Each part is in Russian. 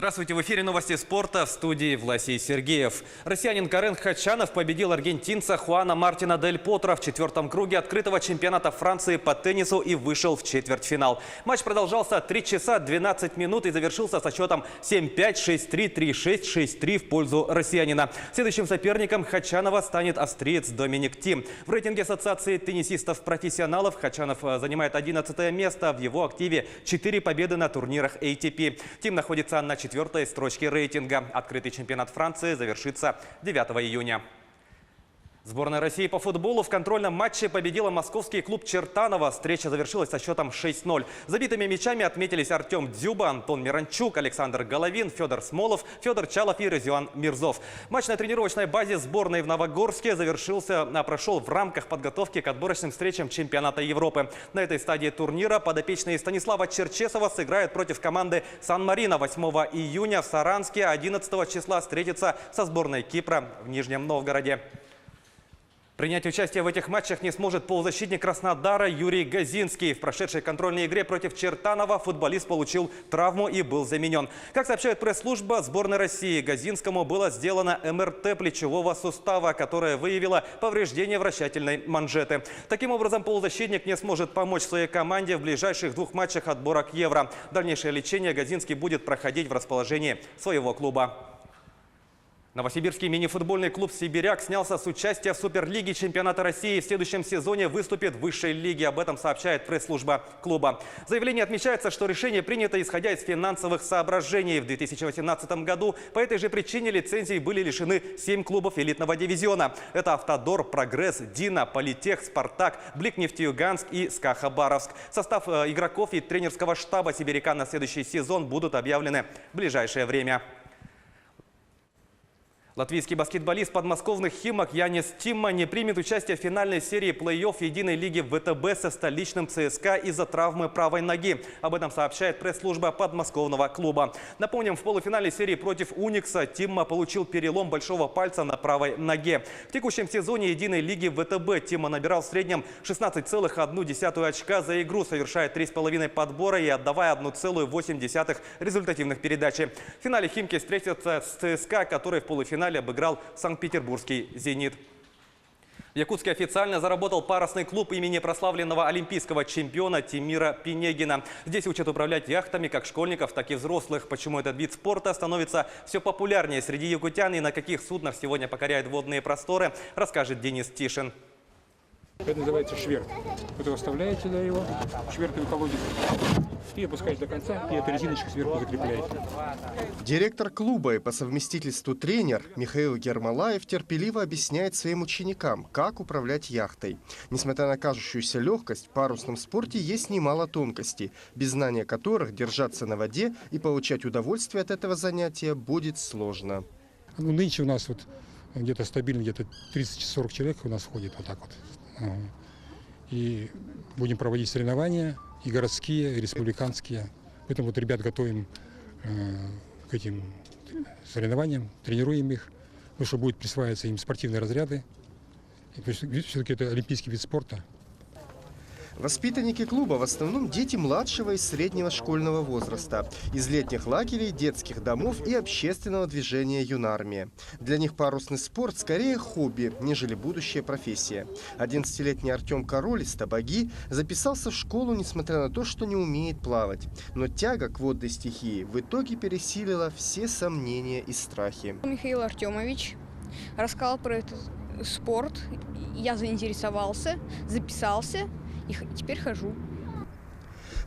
Здравствуйте, в эфире новости спорта, в студии Власий Сергеев. Россиянин Карен Хачанов победил аргентинца Хуана Мартина Дель Потро в четвертом круге открытого чемпионата Франции по теннису и вышел в четвертьфинал. Матч продолжался 3 часа 12 минут и завершился со счетом 7-5, 6-3, 3-6, 6-3 в пользу россиянина. Следующим соперником Хачанова станет австриец Доминик Тим. В рейтинге Ассоциации теннисистов-профессионалов Хачанов занимает 11 место. В его активе 4 победы на турнирах ATP. Тим находится на 4-й строчке рейтинга. Открытый чемпионат Франции завершится 9 июня. Сборная России по футболу в контрольном матче победила московский клуб Чертаново. Встреча завершилась со счетом 6-0. Забитыми мячами отметились Артем Дзюба, Антон Миранчук, Александр Головин, Федор Смолов, Федор Чалов и Резиан Мирзов. Матч на тренировочной базе сборной в Новогорске прошел в рамках подготовки к отборочным встречам чемпионата Европы. На этой стадии турнира подопечные Станислава Черчесова сыграют против команды Сан-Марино 8 июня в Саранске. 11 числа встретится со сборной Кипра в Нижнем Новгороде. Принять участие в этих матчах не сможет полузащитник Краснодара Юрий Газинский. В прошедшей контрольной игре против Чертанова футболист получил травму и был заменен. Как сообщает пресс-служба сборной России, Газинскому было сделано МРТ плечевого сустава, которое выявило повреждение вращательной манжеты. Таким образом, полузащитник не сможет помочь своей команде в ближайших 2 матчах отбора к Евро. Дальнейшее лечение Газинский будет проходить в расположении своего клуба. Новосибирский мини-футбольный клуб «Сибиряк» снялся с участия в Суперлиге чемпионата России. В следующем сезоне выступит в высшей лиге. Об этом сообщает пресс-служба клуба. В заявлении отмечается, что решение принято исходя из финансовых соображений. В 2018 году по этой же причине лицензий были лишены 7 клубов элитного дивизиона. Это «Автодор», «Прогресс», «Дина», «Политех», «Спартак», «Блик-Нефтеюганск» и «СКА Хабаровск». Состав игроков и тренерского штаба «Сибиряка» на следующий сезон будут объявлены в ближайшее время. Латвийский баскетболист подмосковных «Химок» Янис Тимма не примет участие в финальной серии плей-офф единой лиги ВТБ со столичным ЦСКА из-за травмы правой ноги. Об этом сообщает пресс-служба подмосковного клуба. Напомним, в полуфинале серии против «Уникса» Тимма получил перелом большого пальца на правой ноге. В текущем сезоне единой лиги ВТБ Тимма набирал в среднем 16,1 очка за игру, совершая 3,5 подбора и отдавая 1,8 результативных передачи. В финале «Химки» встретятся с ЦСКА, который в полуфинале обыграл Санкт-Петербургский «Зенит». В Якутске официально заработал парусный клуб имени прославленного олимпийского чемпиона Тимира Пинегина. Здесь учат управлять яхтами как школьников, так и взрослых. Почему этот вид спорта становится все популярнее среди якутян и на каких суднах сегодня покоряют водные просторы, расскажет Денис Тишин. Это называется шверт. Вот вы вставляете туда его, швертовый колодец, и опускаете до конца, и эта резиночка сверху закрепляете. Директор клуба и по совместительству тренер Михаил Ермолаев терпеливо объясняет своим ученикам, как управлять яхтой. Несмотря на кажущуюся легкость, в парусном спорте есть немало тонкостей, без знания которых держаться на воде и получать удовольствие от этого занятия будет сложно. Ну, нынче у нас вот где-то стабильно, где-то 30-40 человек у нас входит вот так вот. И будем проводить соревнования, и городские, и республиканские. Поэтому вот ребят готовим к этим соревнованиям, тренируем их, потому что будут присваиваться им спортивные разряды. Все-таки это олимпийский вид спорта. Воспитанники клуба в основном дети младшего и среднего школьного возраста, из летних лагерей, детских домов и общественного движения «Юнармия». Для них парусный спорт скорее хобби, нежели будущая профессия. 11-летний Артем Король из Табаги записался в школу, несмотря на то, что не умеет плавать. Но тяга к водной стихии в итоге пересилила все сомнения и страхи. Михаил Артемович рассказал про этот спорт, я заинтересовался, записался. И теперь хожу.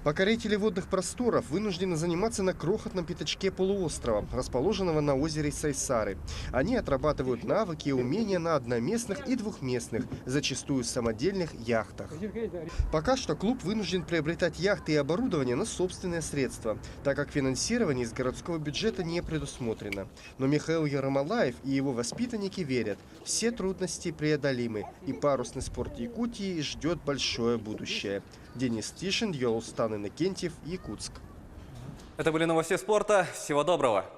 Покорители водных просторов вынуждены заниматься на крохотном пятачке полуострова, расположенного на озере Сайсары. Они отрабатывают навыки и умения на одноместных и двухместных, зачастую самодельных яхтах. Пока что клуб вынужден приобретать яхты и оборудование на собственные средства, так как финансирование из городского бюджета не предусмотрено. Но Михаил Ермолаев и его воспитанники верят, все трудности преодолимы, и парусный спорт Якутии ждет большое будущее. Денис Тишин, Йолстан Иннокентьев, Якутск. Это были новости спорта. Всего доброго.